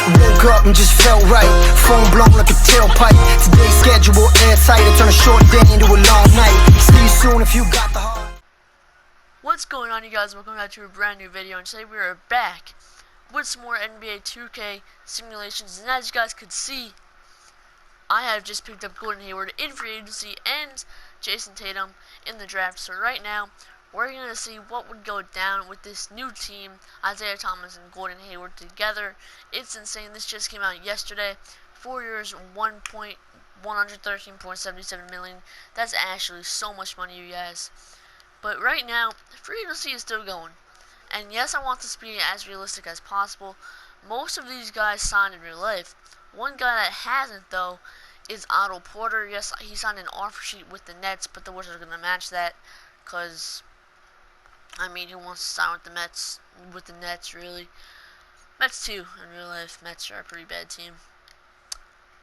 Woke up and just felt right. Phone blown like a tailpipe. Today's schedule airtight. It turn a short day into a long night. See you soon if you got the heart. What's going on, you guys? Welcome back to a brand new video, and today we are back with some more NBA 2K simulations. And as you guys could see, I have just picked up Gordon Hayward in free agency and Jason Tatum in the draft. So right now, we're going to see what would go down with this new team, Isaiah Thomas and Gordon Hayward together. It's insane. This just came out yesterday. 4 years, 113.77 million. That's actually so much money, you guys. But right now, free agency is still going. And yes, I want this to be as realistic as possible. Most of these guys signed in real life. One guy that hasn't, though, is Otto Porter. Yes, he signed an offer sheet with the Nets, but the Wizards are going to match that. Because, I mean, who wants to sign with the Nets, really? Mets, too, in real life. Mets are a pretty bad team.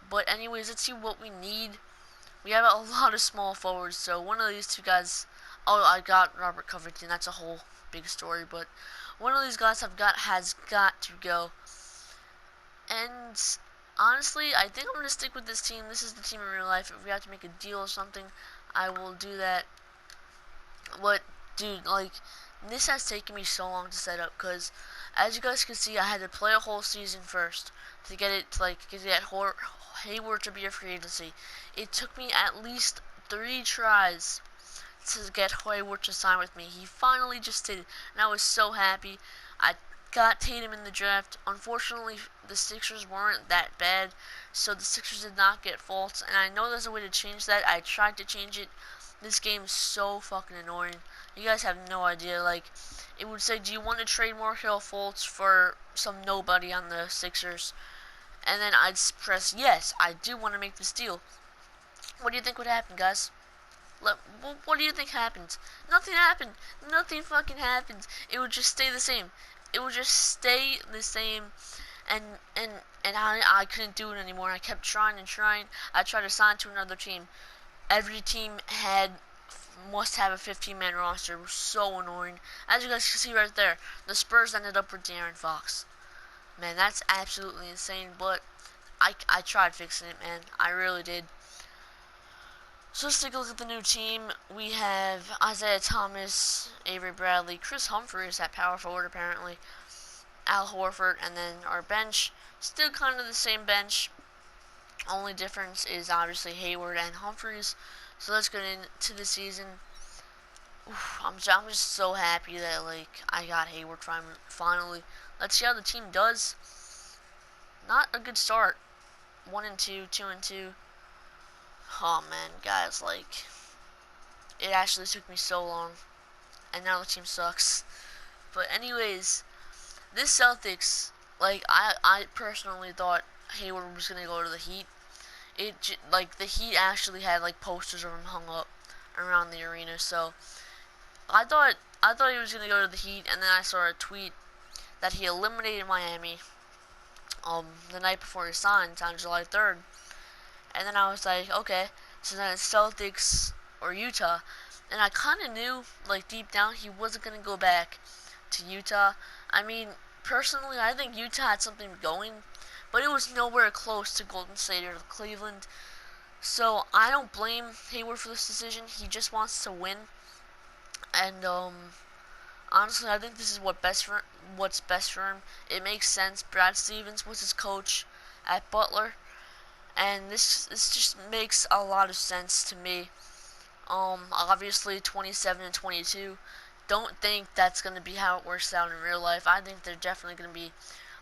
But anyways, let's see what we need. We have a lot of small forwards, so one of these two guys... Oh, I got Robert Covington. That's a whole big story, but one of these guys has got to go. And honestly, I think I'm gonna stick with this team. This is the team in real life. If we have to make a deal or something, I will do that. But dude, like, this has taken me so long to set up, because as you guys can see, I had to play a whole season first to get it to get Hayward to be a free agency. It took me at least 3 tries to get Hayward to sign with me. He finally just did it, and I was so happy. I got Tatum in the draft. Unfortunately, the Sixers weren't that bad, so the Sixers did not get Fultz, and I know there's a way to change that. I tried to change it. This game is so fucking annoying. You guys have no idea. Like, it would say, do you want to trade Markelle Fultz for some nobody on the Sixers? And then I'd press yes, I do want to make this deal. What do you think would happen, guys? What do you think happens? Nothing happened. Nothing fucking happens. It would just stay the same. It would just stay the same. And I couldn't do it anymore. I kept trying and trying. I tried to sign to another team. Every team must have a 15-man roster. It was so annoying. As you guys can see right there, the Spurs ended up with De'Aaron Fox. Man, that's absolutely insane. But I tried fixing it, man. I really did. So let's take a look at the new team. We have Isaiah Thomas, Avery Bradley, Chris Humphries at power forward apparently, Al Horford, and then our bench, still kind of the same bench. Only difference is obviously Hayward and Humphries. So let's get into the season. I'm just so happy that I got Hayward finally. Let's see how the team does. Not a good start. 1-2, 2-2. Oh man, guys, it actually took me so long, and now the team sucks. But anyways, this Celtics, I personally thought Hayward was gonna go to the Heat. The Heat actually had posters of him hung up around the arena, so I thought he was gonna go to the Heat, and then I saw a tweet that he eliminated Miami the night before he signed on July 3rd. And then I was like, okay, so then it's Celtics or Utah. And I kind of knew, deep down, he wasn't going to go back to Utah. I mean, personally, I think Utah had something going, but it was nowhere close to Golden State or Cleveland. So I don't blame Hayward for this decision. He just wants to win. And, honestly, I think this is what's best for him. It makes sense. Brad Stevens was his coach at Butler. And this just makes a lot of sense to me. Obviously 27 and 22. Don't think that's gonna be how it works out in real life. I think they're definitely gonna be.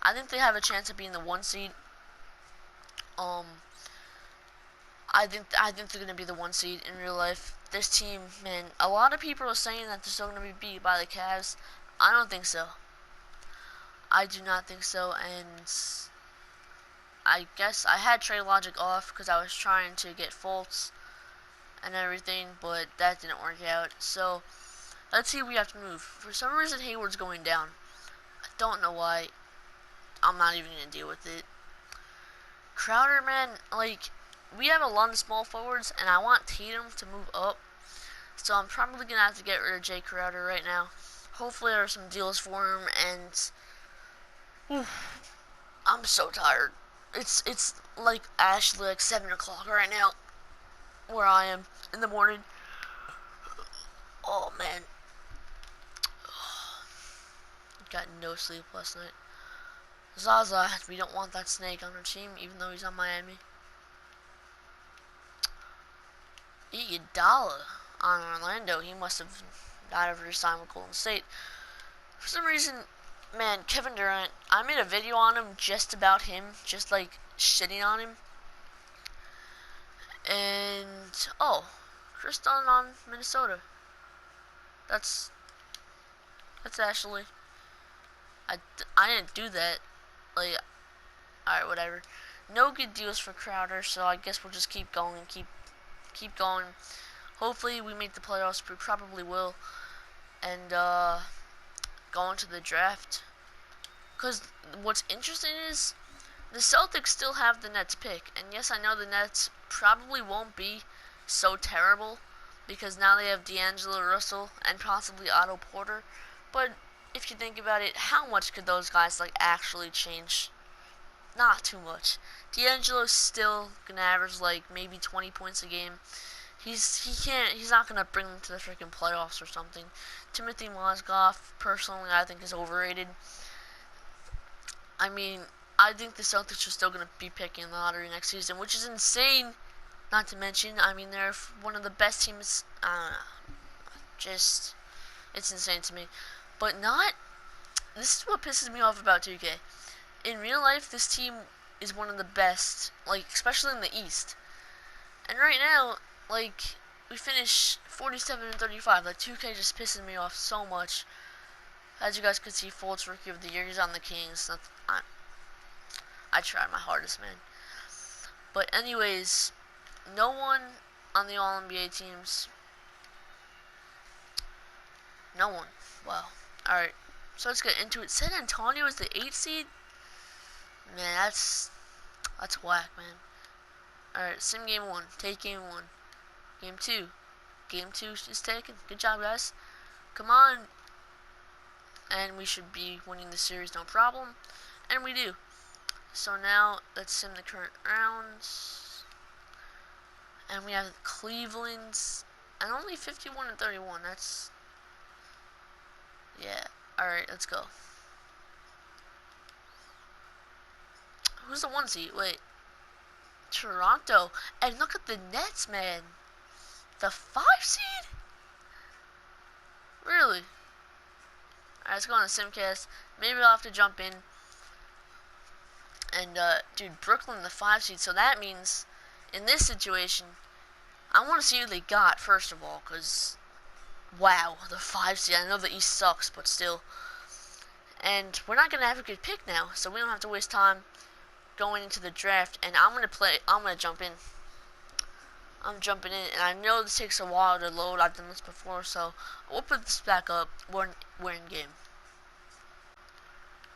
I think they have a chance of being the 1 seed. I think they're gonna be the 1 seed in real life. This team, man, a lot of people are saying that they're still gonna be beat by the Cavs. I don't think so. I do not think so, and I guess I had trade logic off because I was trying to get Fultz and everything, but that didn't work out. So let's see if we have to move. For some reason, Hayward's going down. I don't know why. I'm not even gonna deal with it. Crowder, man, we have a lot of small forwards, and I want Tatum to move up. So I'm probably gonna have to get rid of Jay Crowder right now. Hopefully there are some deals for him, and I'm so tired. It's like actually like 7 o'clock right now where I am in the morning. Oh man, got no sleep last night. Zaza, we don't want that snake on our team, even though he's on Miami. Iguodala on Orlando. He must have died over his time with Golden State. For some reason, man, Kevin Durant, I made a video on him just about him, just like shitting on him. And, oh, Chris Dunn on Minnesota. That's actually, I didn't do that. Like, alright, whatever. No good deals for Crowder, so I guess we'll just keep going and keep going. Hopefully we make the playoffs. We probably will. And go into the draft. Because what's interesting is the Celtics still have the Nets pick. And yes, I know the Nets probably won't be so terrible because now they have D'Angelo Russell and possibly Otto Porter. But if you think about it, how much could those guys like actually change? Not too much. D'Angelo's still gonna average like maybe 20 points a game. He's not gonna bring them to the freaking playoffs or something. Timothy Mozgov, personally, I think is overrated. I mean, I think the Celtics are still gonna be picking the lottery next season, which is insane. Not to mention, I mean, they're one of the best teams. I don't know. Just, it's insane to me. But not. This is what pisses me off about 2K. In real life, this team is one of the best, like, especially in the East. And right now, like, we finished 47-35. Like, 2K just pisses me off so much. As you guys could see, Fultz Rookie of the Year, he's on the Kings. I tried my hardest, man. But anyways, no one on the All-NBA teams. No one. Wow. Alright, so let's get into it. San Antonio is the 8th seed? Man, that's whack, man. Alright, sim game 1. Take game 1. Game 2. Game 2 is taken. Good job, guys. Come on. And we should be winning the series, no problem. And we do. So now, let's sim the current rounds. And we have Cleveland's. And only 51-31. That's... yeah. Alright, let's go. Who's the 1 seed? Wait. Toronto. And look at the Nets, man. The 5 seed? Really? Alright, let's go on a Simcast. Maybe I'll have to jump in. And, dude, Brooklyn, the 5 seed. So that means, in this situation, I want to see who they got, first of all. Because, wow, the 5 seed. I know the East sucks, but still. And we're not going to have a good pick now. So we don't have to waste time going into the draft, and I'm gonna jump in. I'm jumping in, and I know this takes a while to load. I've done this before, so we'll put this back up. We're in game.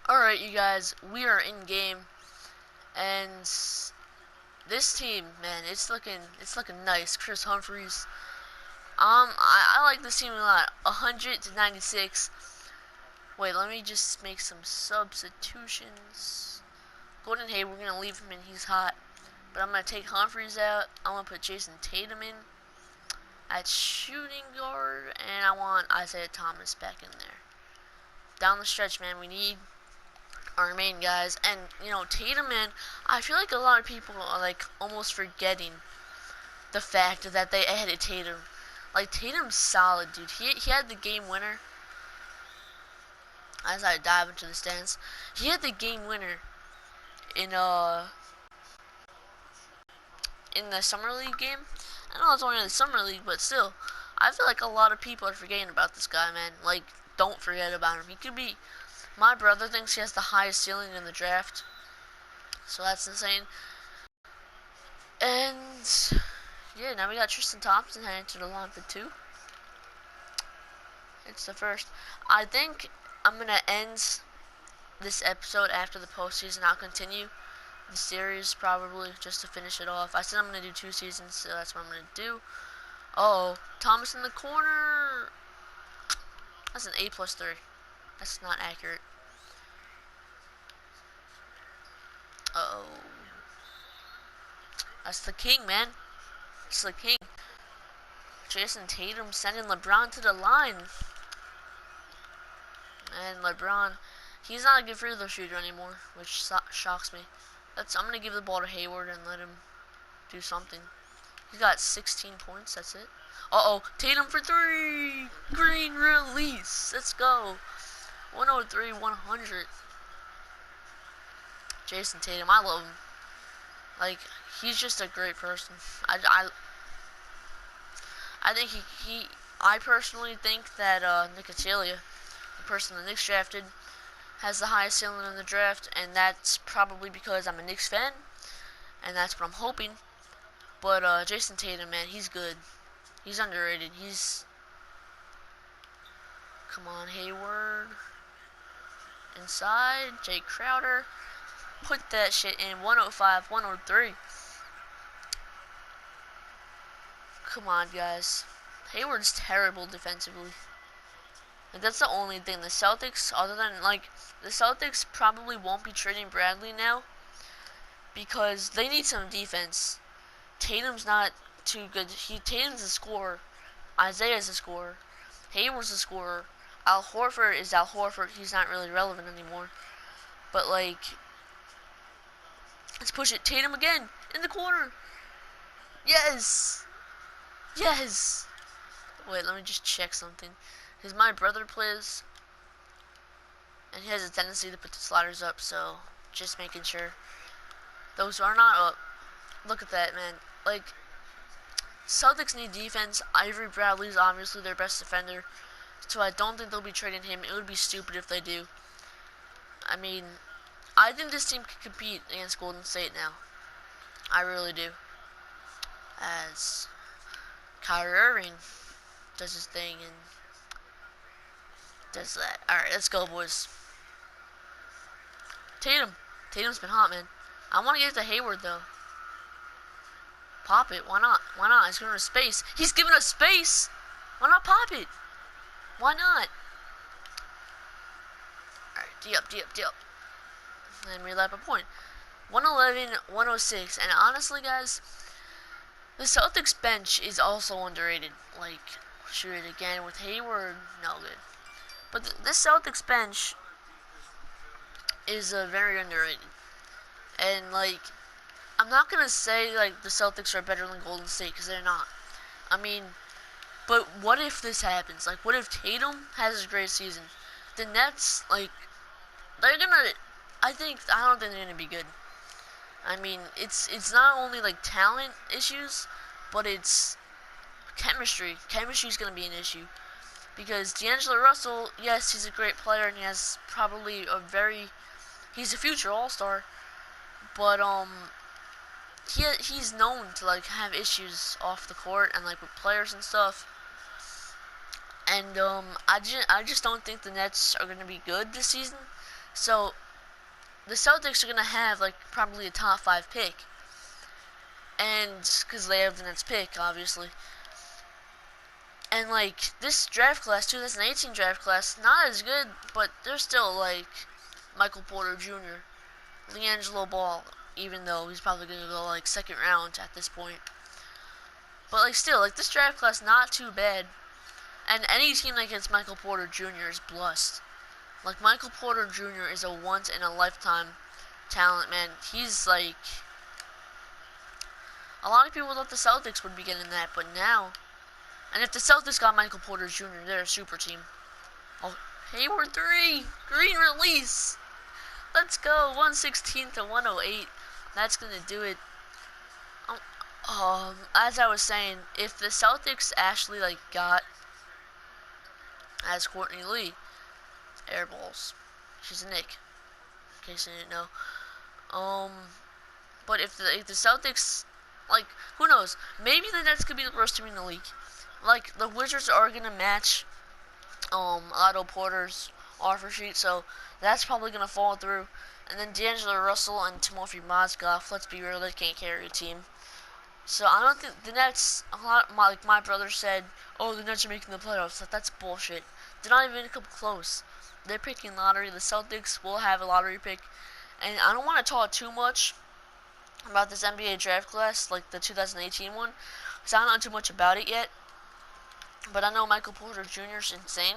Alright, you guys, we are in game, and this team, man, it's looking nice. Chris Humphries. I like this team a lot. 100-96. Wait, let me just make some substitutions. Gordon Hayward, we're going to leave him in. He's hot. But I'm going to take Humphries out. I'm going to put Jason Tatum in at shooting guard. And I want Isaiah Thomas back in there. Down the stretch, man, we need our main guys. And, you know, Tatum, man, I feel like a lot of people are, like, almost forgetting the fact that they added Tatum. Like, Tatum's solid, dude. He had the game winner. As I dive into the stands. He had the game winner in the summer league game. I know it's only in the summer league, but still, I feel like a lot of people are forgetting about this guy, man. Like, don't forget about him. He could be. My brother thinks he has the highest ceiling in the draft, so that's insane. And yeah, now we got Tristan Thompson heading to the line for 2. It's the first. I think I'm gonna end this episode after the postseason. I'll continue the series probably just to finish it off. I said I'm going to do 2 seasons, so that's what I'm going to do. Uh-oh, Thomas in the corner. That's an A+3. That's not accurate. Uh-oh. That's the king, man. It's the king. Jason Tatum sending LeBron to the line. And LeBron, he's not a good free throw shooter anymore, which shocks me. I'm going to give the ball to Hayward and let him do something. He's got 16 points, that's it. Uh-oh, Tatum for 3! Green release. Let's go. 103-100. Jason Tatum, I love him. Like, he's just a great person. I think I personally think that Nicotelia, the person the Knicks drafted, has the highest ceiling in the draft, and that's probably because I'm a Knicks fan, and that's what I'm hoping. But Jason Tatum, man, he's good. He's underrated. Come on, Hayward. Inside, Jay Crowder. Put that shit in. 105-103. Come on, guys. Hayward's terrible defensively. Like, that's the only thing. The Celtics, other than, like, the Celtics probably won't be trading Bradley now because they need some defense. Tatum's not too good. Tatum's a scorer. Isaiah's a scorer. Hayward's a scorer. Al Horford is Al Horford. He's not really relevant anymore. But, like, let's push it. Tatum again. In the corner. Yes. Yes. Wait, let me just check something. Because my brother plays, and he has a tendency to put the sliders up, so just making sure. Those are not up. Look at that, man. Like, Celtics need defense. Avery Bradley's obviously their best defender, so I don't think they'll be trading him. It would be stupid if they do. I mean, I think this team can compete against Golden State now. I really do. As Kyrie Irving does his thing and does that. Alright, let's go, boys. Tatum's been hot, man. I want to get it to Hayward, though. Pop it. Why not? Why not? He's giving us space. He's giving us space! Why not pop it? Why not? Alright, D up. And relap a point. 111-106. And honestly, guys, the Celtics bench is also underrated. Like, shoot it again with Hayward. No good. But this Celtics bench is very underrated. And, like, I'm not going to say, like, the Celtics are better than Golden State, because they're not. I mean, but what if this happens? Like, what if Tatum has a great season? The Nets, like, they're going to, I don't think they're going to be good. I mean, it's not only, like, talent issues, but it's chemistry. Chemistry is going to be an issue. Because D'Angelo Russell, yes, he's a great player, and he has probably he's a future All-Star, but, he's known to, like, have issues off the court and, like, with players and stuff. And, I just don't think the Nets are going to be good this season. So, the Celtics are going to have, like, probably a top 5 pick. And, because they have the Nets pick, obviously. And, like, this draft class, 2018 draft class, not as good, but they're still, like, Michael Porter Jr., LiAngelo Ball, even though he's probably going to go, like, second round at this point. But, like, still, like, this draft class, not too bad. And any team that gets Michael Porter Jr. is blessed. Like, Michael Porter Jr. is a once-in-a-lifetime talent, man. He's, like, a lot of people thought the Celtics would be getting that, but now, and if the Celtics got Michael Porter Jr., they're a super team. Oh, Hayward 3! Green release! Let's go! 116-108. That's gonna do it. As I was saying, if the Celtics actually, like, got, as Courtney Lee, air balls. She's a Nick, in case you didn't know. But if the Celtics, like, who knows? Maybe the Nets could be the worst team in the league. Like, the Wizards are gonna match Otto Porter's offer sheet, so that's probably gonna fall through. And then D'Angelo Russell and Timofey Mozgov, let's be real, they can't carry a team. So I don't think the Nets, like my brother said, oh, the Nets are making the playoffs. That's bullshit. They're not even come close. They're picking lottery. The Celtics will have a lottery pick. And I don't want to talk too much about this NBA draft class, like the 2018 one, because I don't know too much about it yet. But I know Michael Porter Jr. is insane,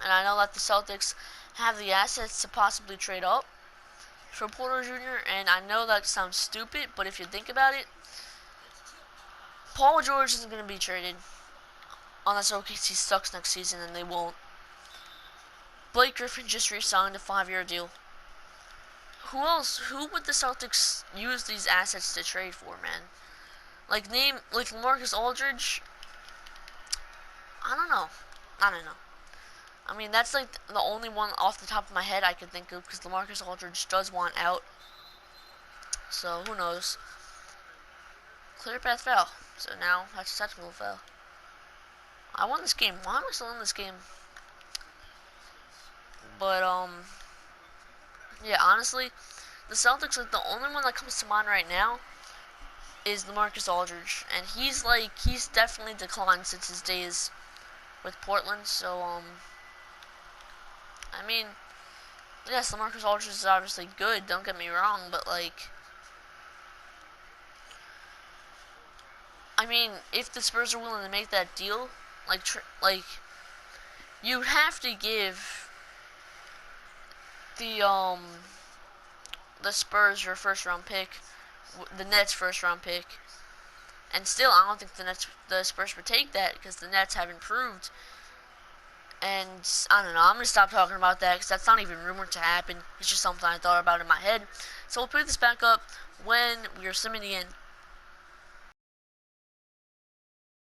and I know that the Celtics have the assets to possibly trade up for Porter Jr. And I know that sounds stupid, but if you think about it, Paul George isn't going to be traded unless OKC sucks next season, and they won't. Blake Griffin just re-signed a 5-year deal. Who else? Who would the Celtics use these assets to trade for, man? Like LaMarcus Aldridge. I don't know. I mean, that's like the only one off the top of my head I could think of, because LaMarcus Aldridge does want out. So who knows? Clear path foul. So now that's a technical foul. I won this game. Why am I still in this game? But yeah, honestly, the Celtics, like, the only one that comes to mind right now is LaMarcus Aldridge, and he's definitely declined since his days with Portland. So I mean, yes, LaMarcus Aldridge is obviously good. Don't get me wrong, but like, I mean, if the Spurs are willing to make that deal, like you have to give the Spurs your first round pick, the Nets first round pick, and still I don't think the Spurs would take that, because the Nets have improved. And I don't know, I'm gonna stop talking about that because that's not even rumored to happen. It's just something I thought about in my head. So we'll pick this back up when we are submitting in